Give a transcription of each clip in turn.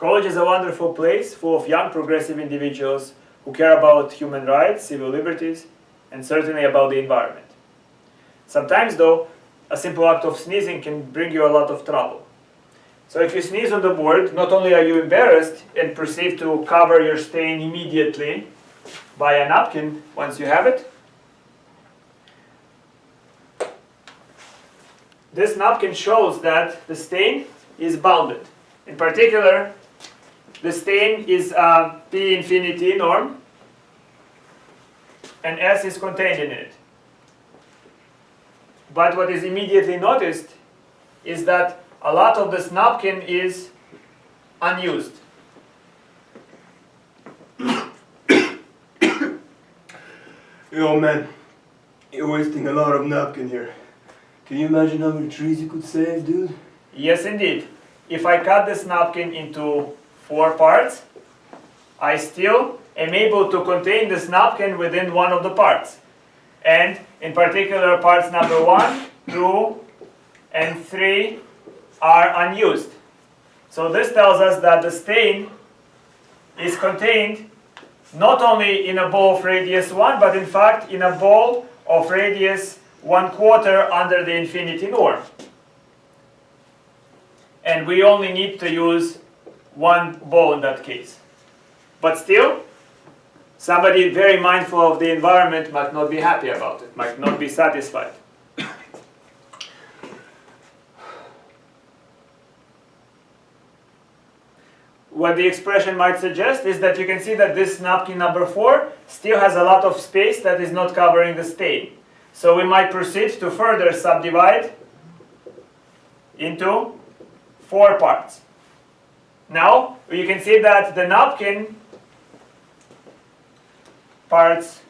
College is a wonderful place full of young progressive individuals who care about human rights, civil liberties, and certainly about the environment. Sometimes, though, a simple act of sneezing can bring you a lot of trouble. So if you sneeze on the board, not only are you embarrassed and perceived to cover your stain immediately by a napkin once you have it, this napkin shows that the stain is bounded. In particular, the stain is a P infinity norm, and S is contained in it. But what is immediately noticed is that a lot of this napkin is unused. Yo man, you're wasting a lot of napkin here. Can you imagine how many trees you could save, dude? Yes, indeed. If I cut this napkin into 4 parts, I still am able to contain this napkin within one of the parts. And in particular, parts number 1, 2, and 3 are unused. So this tells us that the stain is contained not only in a ball of radius 1, but in fact in a ball of radius 1/4 under the infinity norm. And we only need to use one ball in that case. But still, somebody very mindful of the environment might not be happy about it, might not be satisfied. What the expression might suggest is that you can see that this napkin number 4 still has a lot of space that is not covering the stain. So we might proceed to further subdivide into 4 parts. Now, you can see that the napkin parts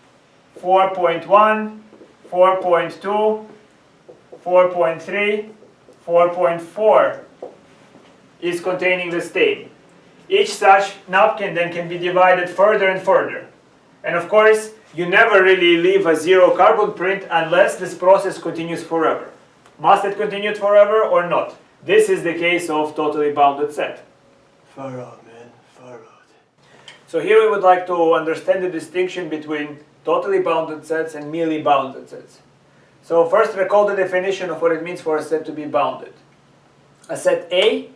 4.1, 4.2, 4.3, 4.4 is containing the stain. Each such napkin then can be divided further and further. And of course, you never really leave a 0 carbon print unless this process continues forever. Must it continue forever or not? This is the case of totally bounded set. Far out, man, far out. So here we would like to understand the distinction between totally bounded sets and merely bounded sets. So first recall the definition of what it means for a set to be bounded. A set A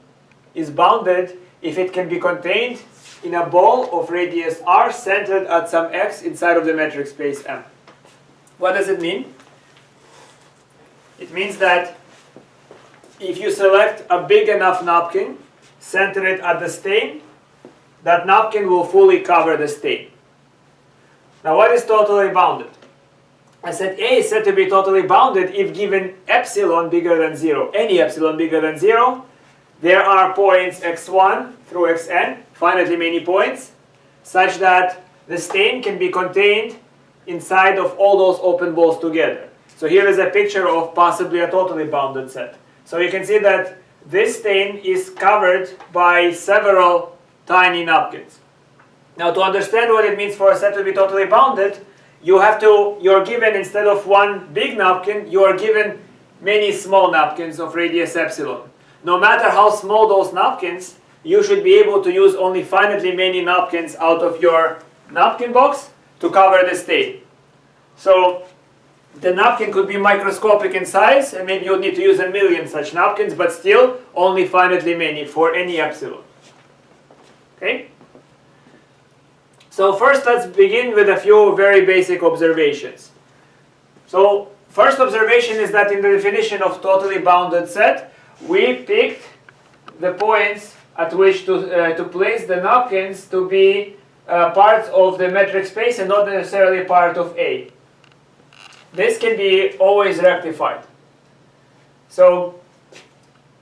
is bounded if it can be contained in a ball of radius r centered at some x inside of the metric space M. What does it mean? It means that if you select a big enough napkin, center it at the stain, that napkin will fully cover the stain. Now what is totally bounded? I said A is said to be totally bounded if given epsilon bigger than 0, any epsilon bigger than 0, there are points x1 through xn, finitely many points, such that the stain can be contained inside of all those open balls together. So here is a picture of possibly a totally bounded set. So you can see that this stain is covered by several tiny napkins. Now to understand what it means for a set to be totally bounded, you're given, instead of one big napkin, you are given many small napkins of radius epsilon. No matter how small those napkins, you should be able to use only finitely many napkins out of your napkin box to cover the stain. So the napkin could be microscopic in size, and maybe you'll need to use 1,000,000 such napkins, but still only finitely many for any epsilon. Okay? So first let's begin with a few very basic observations. So first observation is that in the definition of totally bounded set, we picked the points at which to place the napkins to be parts of the metric space and not necessarily part of A. This can be always rectified. So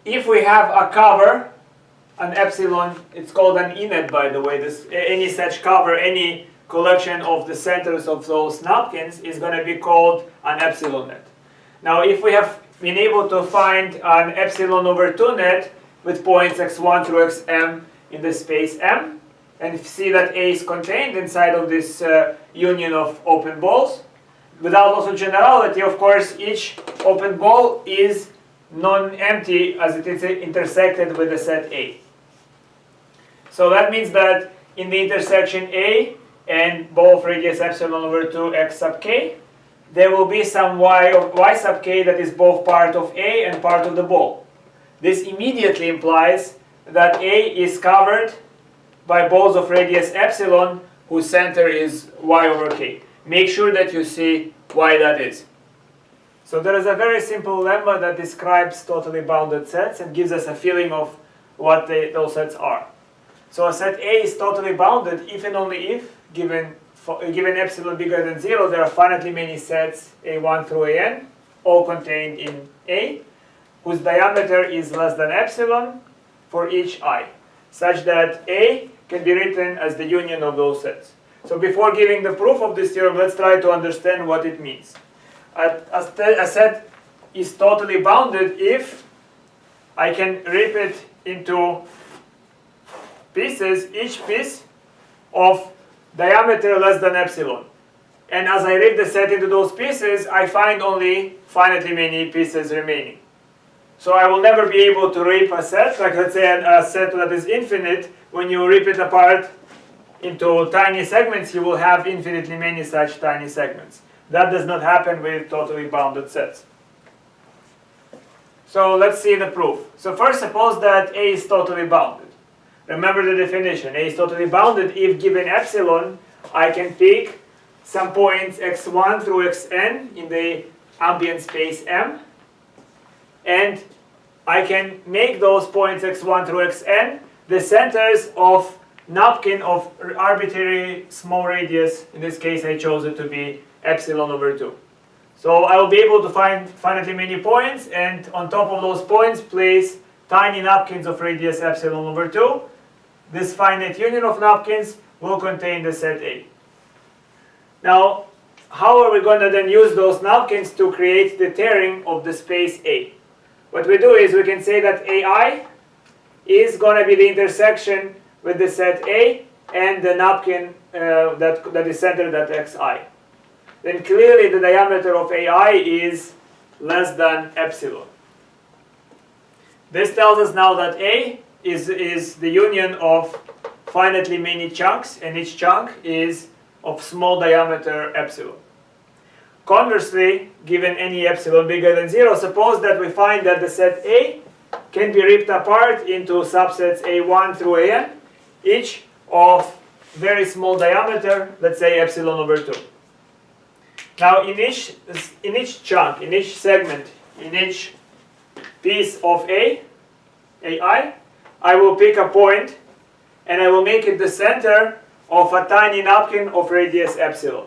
if we have a cover, an epsilon, it's called an innet by the way, any such cover, any collection of the centers of those napkins is going to be called an epsilon net. Now if we have been able to find an epsilon over 2 net with points x1 through xm in the space M, and see that A is contained inside of this union of open balls. Without loss of generality, of course, each open ball is non-empty as it is intersected with the set A. So that means that in the intersection A and both radius epsilon over 2 x sub k, there will be some y sub k that is both part of A and part of the ball. This immediately implies that A is covered by balls of radius epsilon whose center is y over k. Make sure that you see why that is. So there is a very simple lemma that describes totally bounded sets and gives us a feeling of what those sets are. So a set A is totally bounded if and only if, given epsilon bigger than 0, there are finitely many sets A1 through AN, all contained in A, whose diameter is less than epsilon for each I, such that A can be written as the union of those sets. So before giving the proof of this theorem, let's try to understand what it means. A set is totally bounded if I can rip it into pieces, each piece of diameter less than epsilon. And as I rip the set into those pieces, I find only finitely many pieces remaining. So I will never be able to rip a set, like let's say a set that is infinite. When you rip it apart into tiny segments, you will have infinitely many such tiny segments. That does not happen with totally bounded sets. So let's see the proof. So first, suppose that A is totally bounded. Remember the definition. A is totally bounded if given epsilon, I can pick some points x1 through xn in the ambient space M. And I can make those points x1 through xn the centers of napkin of arbitrary small radius. In this case, I chose it to be epsilon over 2. So I will be able to find finitely many points, and on top of those points place tiny napkins of radius epsilon over 2. This finite union of napkins will contain the set A. Now, how are we going to then use those napkins to create the tearing of the space A? What we do is we can say that AI is going to be the intersection with the set A and the napkin that is centered at xi. Then clearly the diameter of AI is less than epsilon. This tells us now that A is the union of finitely many chunks, and each chunk is of small diameter epsilon. Conversely, given any epsilon bigger than 0, suppose that we find that the set A can be ripped apart into subsets A1 through AN, each of very small diameter, let's say epsilon over 2. Now in each chunk, in each segment, in each piece of AI, I will pick a point and I will make it the center of a tiny napkin of radius epsilon.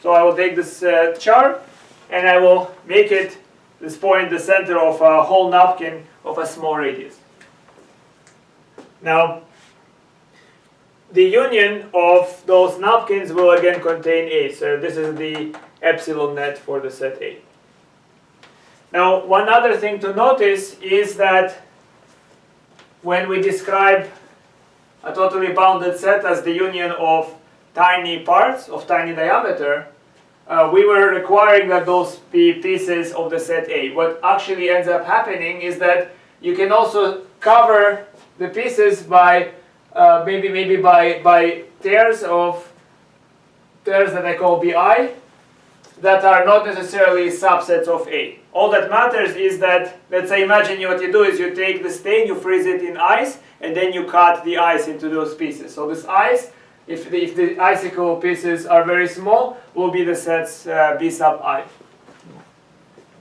So I will take this chart and I will make it, this point, the center of a whole napkin of a small radius. Now, the union of those napkins will again contain A. So this is the epsilon net for the set A. Now, one other thing to notice is that when we describe a totally bounded set as the union of tiny parts of tiny diameter, we were requiring that those be pieces of the set A. What actually ends up happening is that you can also cover the pieces by maybe by tears that I call BI that are not necessarily subsets of A. All that matters is that, let's say, imagine what you do is you take the stain, you freeze it in ice, and then you cut the ice into those pieces. So this ice, if the icicle pieces are very small, will be the sets B sub I.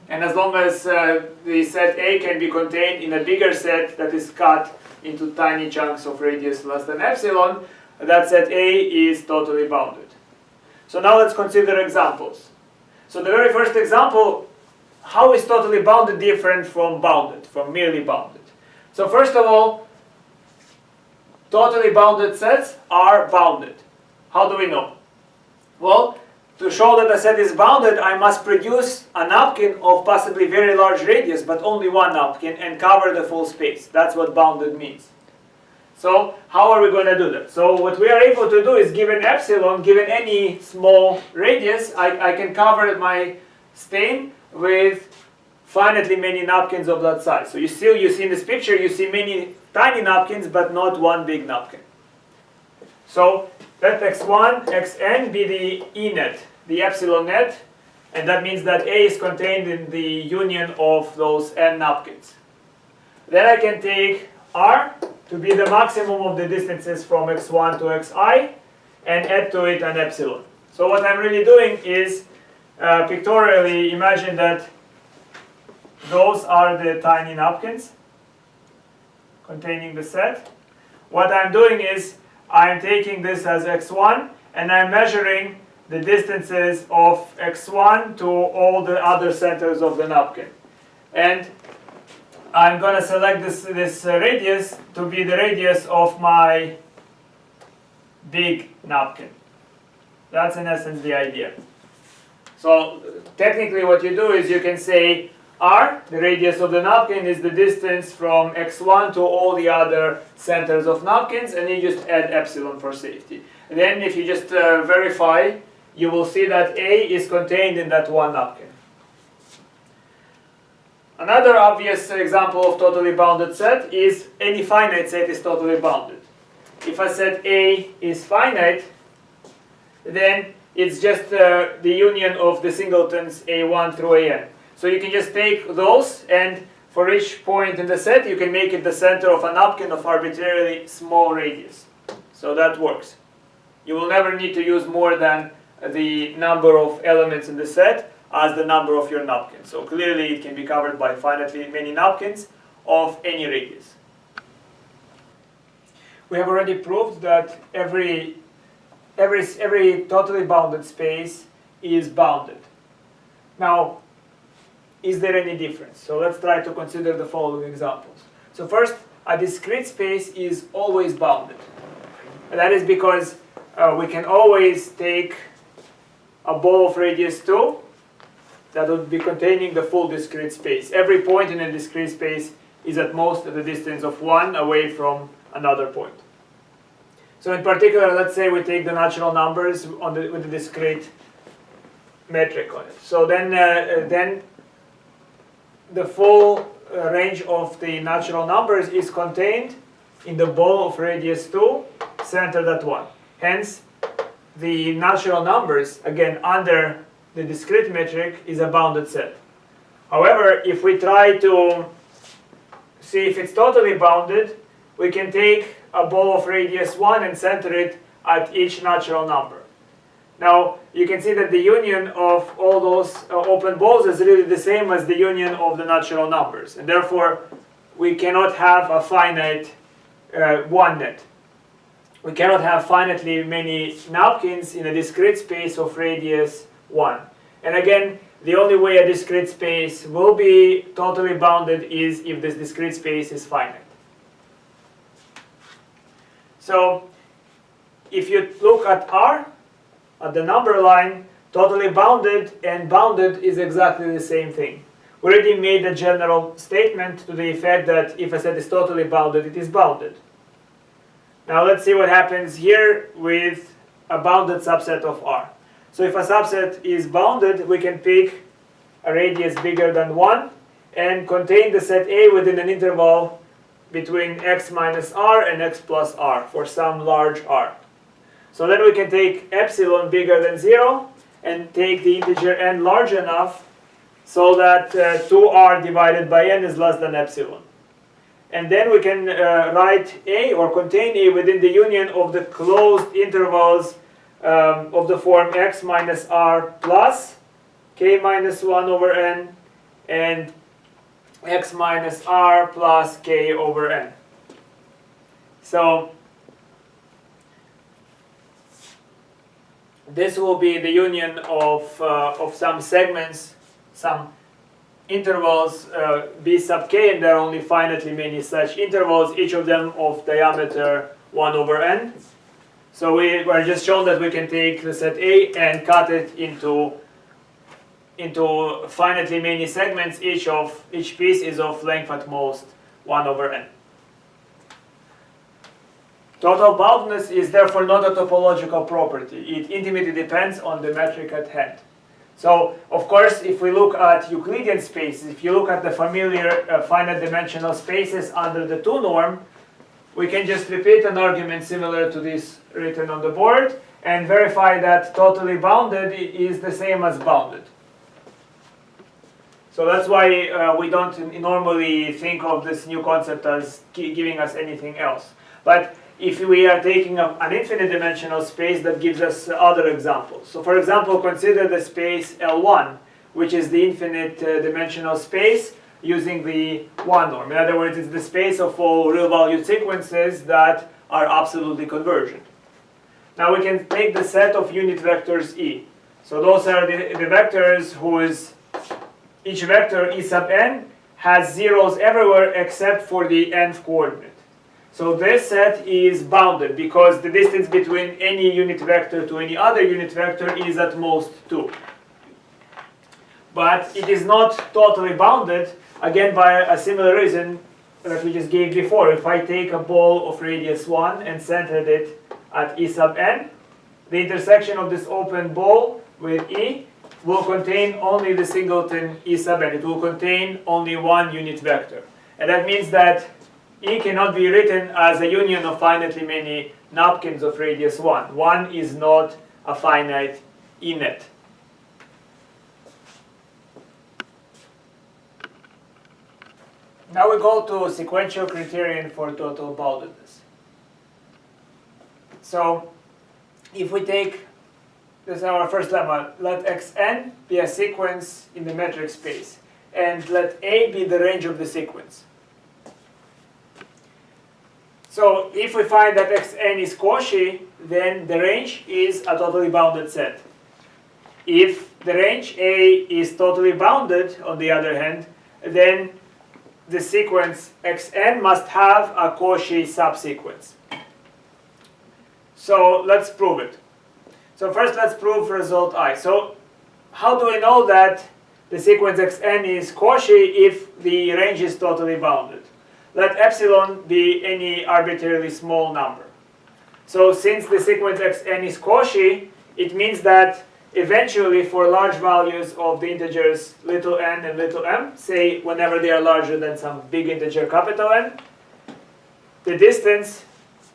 And as long as the set A can be contained in a bigger set that is cut into tiny chunks of radius less than epsilon, that set A is totally bounded. So now let's consider examples. So the very first example, how is totally bounded different from bounded, from merely bounded? So first of all, totally bounded sets are bounded. How do we know? Well, to show that a set is bounded, I must produce a napkin of possibly very large radius, but only one napkin, and cover the full space. That's what bounded means. So how are we going to do that? So what we are able to do is, given epsilon, given any small radius, I can cover my stain with finitely many napkins of that size. So you see in this picture, you see many tiny napkins, but not one big napkin. So let x1, xn be the E net, the epsilon net, and that means that A is contained in the union of those n napkins. Then I can take R to be the maximum of the distances from x1 to xi and add to it an epsilon. So what I'm really doing is pictorially imagine that those are the tiny napkins containing the set. What I'm doing is I'm taking this as x1 and I'm measuring the distances of x1 to all the other centers of the napkin. And I'm going to select this radius to be the radius of my big napkin. That's in essence the idea. So technically what you do is you can say R, the radius of the napkin, is the distance from x1 to all the other centers of napkins, and you just add epsilon for safety. And then if you just verify, you will see that A is contained in that one napkin. Another obvious example of totally bounded set is any finite set is totally bounded. If a set A is finite, then it's just the union of the singletons A1 through AN. So you can just take those, and for each point in the set, you can make it the center of a napkin of arbitrarily small radius. So that works. You will never need to use more than the number of elements in the set as the number of your napkin. So clearly it can be covered by finitely many napkins of any radius. We have already proved that every totally bounded space is bounded. Now, is there any difference? So let's try to consider the following examples. So first, a discrete space is always bounded. And that is because we can always take a ball of radius 2 that would be containing the full discrete space. Every point in a discrete space is at most at the distance of 1 away from another point. So in particular, let's say we take the natural numbers with the discrete metric on it. So then the full range of the natural numbers is contained in the ball of radius 2 centered at 1. Hence, the natural numbers, again, under the discrete metric is a bounded set. However, if we try to see if it's totally bounded, we can take a ball of radius 1 and center it at each natural number. Now, you can see that the union of all those open balls is really the same as the union of the natural numbers. And therefore, we cannot have a finite one net. We cannot have finitely many napkins in a discrete space of radius 1. And again, the only way a discrete space will be totally bounded is if this discrete space is finite. So, if you look at R, at the number line, totally bounded and bounded is exactly the same thing. We already made a general statement to the effect that if a set is totally bounded, it is bounded. Now let's see what happens here with a bounded subset of R. So if a subset is bounded, we can pick a radius bigger than 1 and contain the set A within an interval between x minus r and x plus r for some large r. So then we can take epsilon bigger than 0 and take the integer n large enough so that 2r divided by n is less than epsilon. And then we can write A or contain A within the union of the closed intervals of the form x minus r plus k minus 1 over n and x minus r plus k over n. So this will be the union of some segments, some intervals b sub k, and there are only finitely many such intervals, each of them of diameter 1 over n. So we were just shown that we can take the set A and cut it into finitely many segments. Each piece is of length at most 1 over n. Total boundedness is therefore not a topological property. It intimately depends on the metric at hand. So, of course, if we look at Euclidean spaces, if you look at the familiar finite dimensional spaces under the 2 norm, we can just repeat an argument similar to this written on the board and verify that totally bounded is the same as bounded. So that's why we don't normally think of this new concept as giving us anything else. But if we are taking an infinite dimensional space, that gives us other examples. So for example, consider the space L1, which is the infinite dimensional space using the 1 norm. In other words, it's the space of all real-valued sequences that are absolutely convergent. Now we can take the set of unit vectors E. So those are the vectors whose each vector E sub n has zeros everywhere except for the nth coordinate. So this set is bounded because the distance between any unit vector to any other unit vector is at most 2. But it is not totally bounded, again by a similar reason that we just gave before. If I take a ball of radius 1 and centered it at E sub n, the intersection of this open ball with E will contain only the singleton E sub n. It will contain only one unit vector. And that means that E cannot be written as a union of finitely many napkins of radius 1. 1 is not a finite E net. Now we go to sequential criterion for total boundedness. So if we take, this is our first lemma, let xn be a sequence in the metric space, and let A be the range of the sequence. So if we find that xn is Cauchy, then the range is a totally bounded set. If the range A is totally bounded, on the other hand, then the sequence xn must have a Cauchy subsequence. So let's prove it. So first let's prove result I. So how do we know that the sequence xn is Cauchy if the range is totally bounded? Let epsilon be any arbitrarily small number. So since the sequence xn is Cauchy, it means that eventually for large values of the integers little n and little m, say whenever they are larger than some big integer capital N, the distance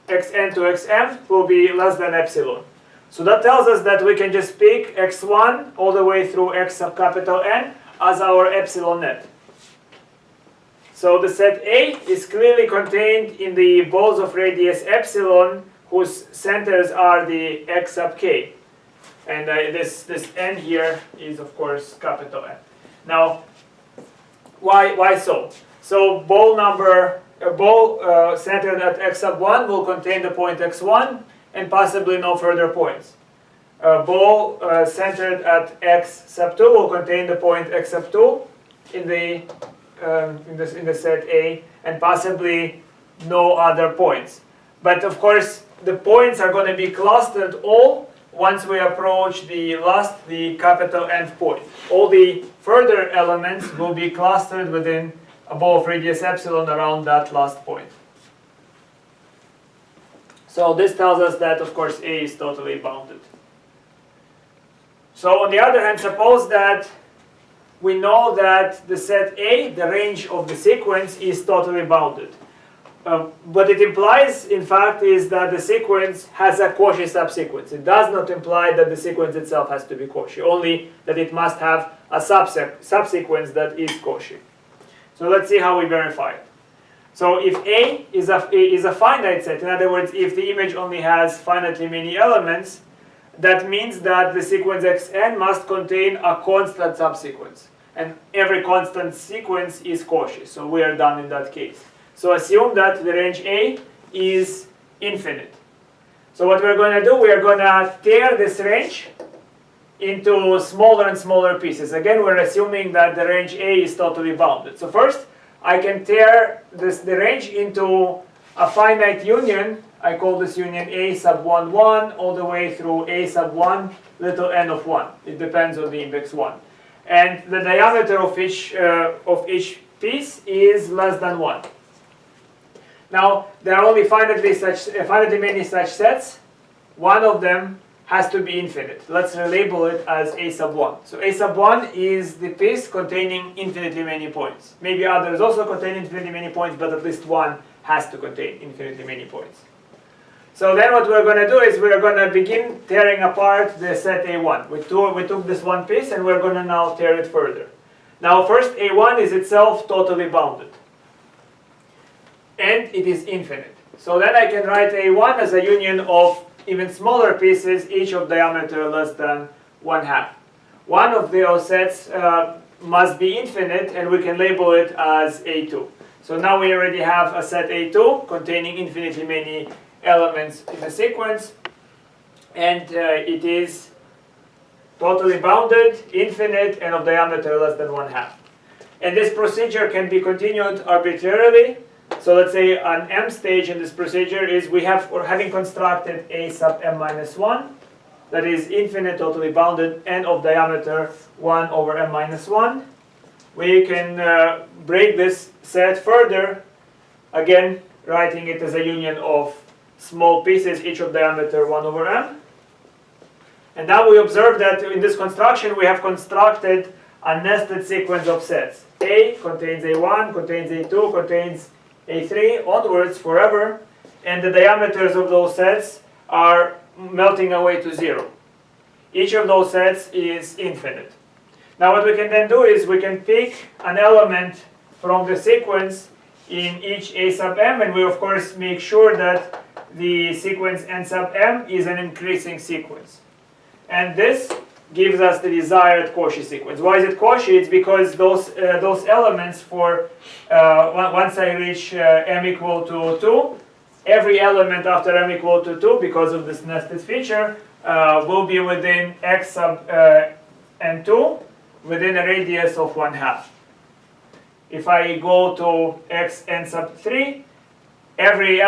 xn to xm will be less than epsilon. So that tells us that we can just pick x1 all the way through x sub capital N as our epsilon net. So the set A is clearly contained in the balls of radius epsilon whose centers are the x sub k. And this n here is, of course, capital N. Now, why so? So ball centered at x sub 1 will contain the point x1 and possibly no further points. Ball centered at x sub 2 will contain the point x sub 2 in the set A and possibly no other points. But of course, the points are going to be clustered all once we approach the capital N point. All the further elements will be clustered within a ball of radius epsilon around that last point. So this tells us that, of course, A is totally bounded. So on the other hand, suppose that we know that the set A, the range of the sequence, is totally bounded. What it implies, in fact, is that the sequence has a Cauchy subsequence. It does not imply that the sequence itself has to be Cauchy, only that it must have a subsequence that is Cauchy. So let's see how we verify it. So if A is a finite set, in other words, if the image only has finitely many elements, that means that the sequence xn must contain a constant subsequence. And every constant sequence is Cauchy, so we are done in that case. So assume that the range A is infinite. So what we're going to do, we are going to tear this range into smaller and smaller pieces. Again, we're assuming that the range A is totally bounded. So first, I can tear the range into a finite union. I call this union A sub 1, 1, all the way through A sub 1, little n of 1. It depends on the index 1. And the diameter of each piece is less than 1. Now, there are only finitely many such sets. One of them has to be infinite. Let's relabel it as A sub 1. So A sub 1 is the piece containing infinitely many points. Maybe others also contain infinitely many points, but at least one has to contain infinitely many points. So then what we're going to do is we're going to begin tearing apart the set A1. We took this one piece and we're going to now tear it further. Now first, A1 is itself totally bounded. And it is infinite. So then I can write A1 as a union of even smaller pieces, each of diameter less than 1/2. One of those sets must be infinite, and we can label it as A2. So now we already have a set A2 containing infinitely many elements in the sequence, and it is totally bounded, infinite, and of diameter less than 1/2. And this procedure can be continued arbitrarily. So let's say an m stage in this procedure is we're having constructed A sub m minus 1, that is infinite, totally bounded, and of diameter 1 over m minus 1. We can break this set further, again writing it as a union of small pieces, each of diameter 1 over m. And now we observe that in this construction we have constructed a nested sequence of sets. A contains A1, contains A2, contains A3, onwards forever, and the diameters of those sets are melting away to 0. Each of those sets is infinite. Now what we can then do is we can pick an element from the sequence in each A sub m, and we of course make sure that the sequence n sub m is an increasing sequence. And this gives us the desired Cauchy sequence. Why is it Cauchy? It's because those elements for once I reach m equal to 2, every element after m equal to 2, because of this nested feature, will be within x sub n2 within a radius of 1/2. If I go to x n sub 3, every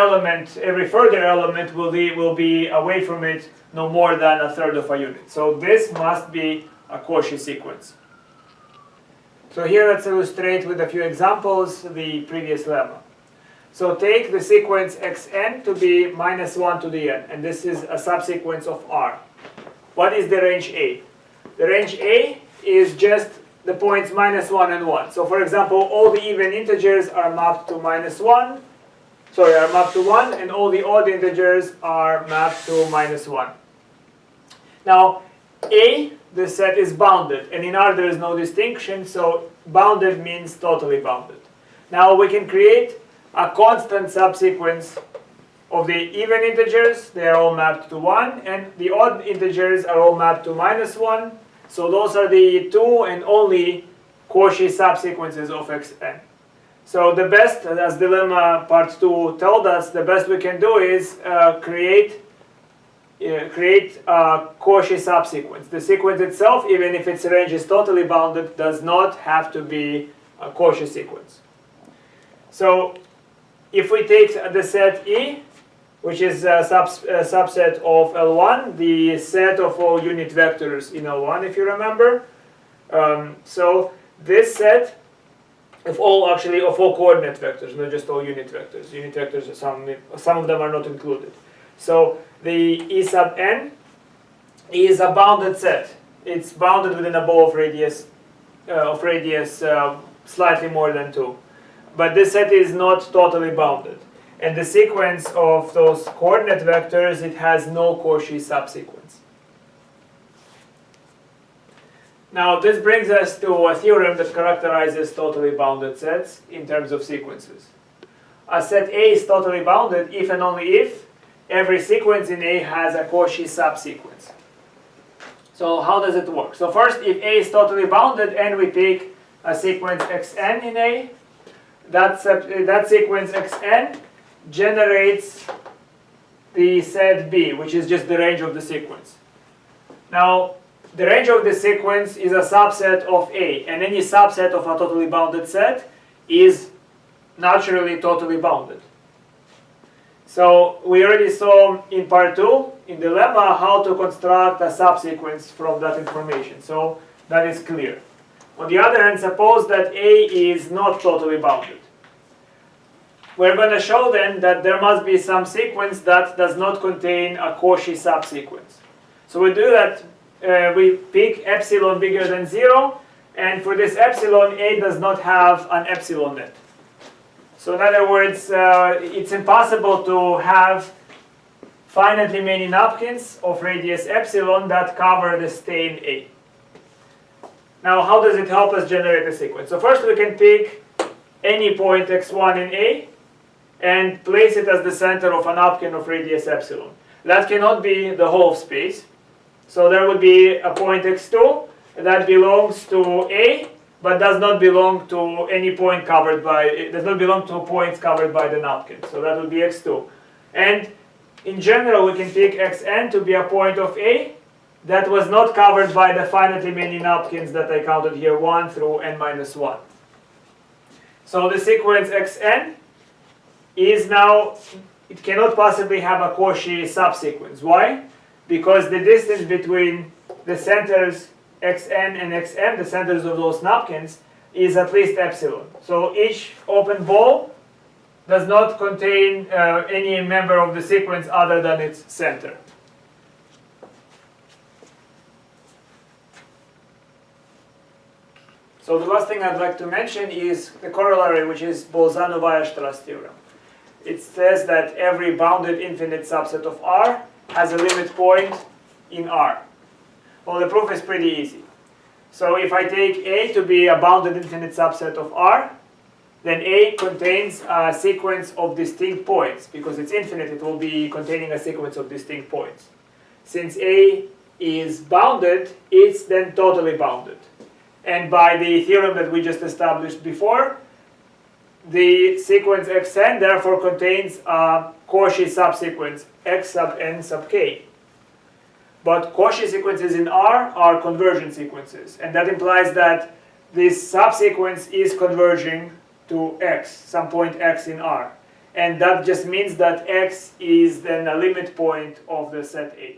further element will be away from it no more than 1/3 of a unit. So this must be a Cauchy sequence. So here let's illustrate with a few examples the previous lemma. So take the sequence xn to be -1 to the n, and this is a subsequence of R. What is the range A? The range A is just the points -1 and 1. So for example, all the even integers are mapped to -1, are mapped to 1, and all the odd integers are mapped to -1. Now, A, the set is bounded, and in R there is no distinction, so bounded means totally bounded. Now we can create a constant subsequence of the even integers. They are all mapped to 1, and the odd integers are all mapped to -1. So those are the two and only Cauchy subsequences of xn. So the best, as dilemma part 2 told us, the best we can do is create a Cauchy subsequence. The sequence itself, even if its range is totally bounded, does not have to be a Cauchy sequence. So if we take the set E, which is a subset of L1, the set of all unit vectors in L1, if you remember. So this set of all coordinate vectors, not just all unit vectors. Unit vectors, some of them are not included. So the E sub n is a bounded set. It's bounded within a bow of radius slightly more than 2. But this set is not totally bounded. And the sequence of those coordinate vectors, it has no Cauchy subsequence. Now this brings us to a theorem that characterizes totally bounded sets in terms of sequences. A set A is totally bounded if and only if every sequence in A has a Cauchy subsequence. So how does it work? So first, if A is totally bounded and we pick a sequence xn in A, that sequence xn generates the set B, which is just the range of the sequence. Now, the range of the sequence is a subset of A, and any subset of a totally bounded set is naturally totally bounded. So we already saw in part 2, in the lemma, how to construct a subsequence from that information. So that is clear. On the other hand, suppose that A is not totally bounded. We're going to show then that there must be some sequence that does not contain a Cauchy subsequence. So we do that, we pick epsilon bigger than 0, and for this epsilon, A does not have an epsilon net. So in other words, it's impossible to have finitely many napkins of radius epsilon that cover the stain A. Now, how does it help us generate a sequence? So first we can pick any point x1 in A and place it as the center of a napkin of radius epsilon. That cannot be the whole of space. So there would be a point x2 that belongs to A, but does not belong to any point covered by, it does not belong to points covered by the napkin. So that would be x2. And in general, we can pick xn to be a point of A that was not covered by the finitely many napkins that I counted here, 1 through n minus 1. So the sequence xn is now, it cannot possibly have a Cauchy subsequence. Why? Because the distance between the centers xn and xm, the centers of those napkins, is at least epsilon. So each open ball does not contain any member of the sequence other than its center. So the last thing I'd like to mention is the corollary, which is Bolzano-Weierstrass theorem. It says that every bounded infinite subset of R has a limit point in R. Well, the proof is pretty easy. So if I take A to be a bounded infinite subset of R, then A contains a sequence of distinct points. Because it's infinite, it will be containing a sequence of distinct points. Since A is bounded, it's then totally bounded. And by the theorem that we just established before, the sequence xn therefore contains a Cauchy subsequence x sub n sub k. But Cauchy sequences in R are convergent sequences. And that implies that this subsequence is converging to x, some point x in R. And that just means that x is then a limit point of the set A.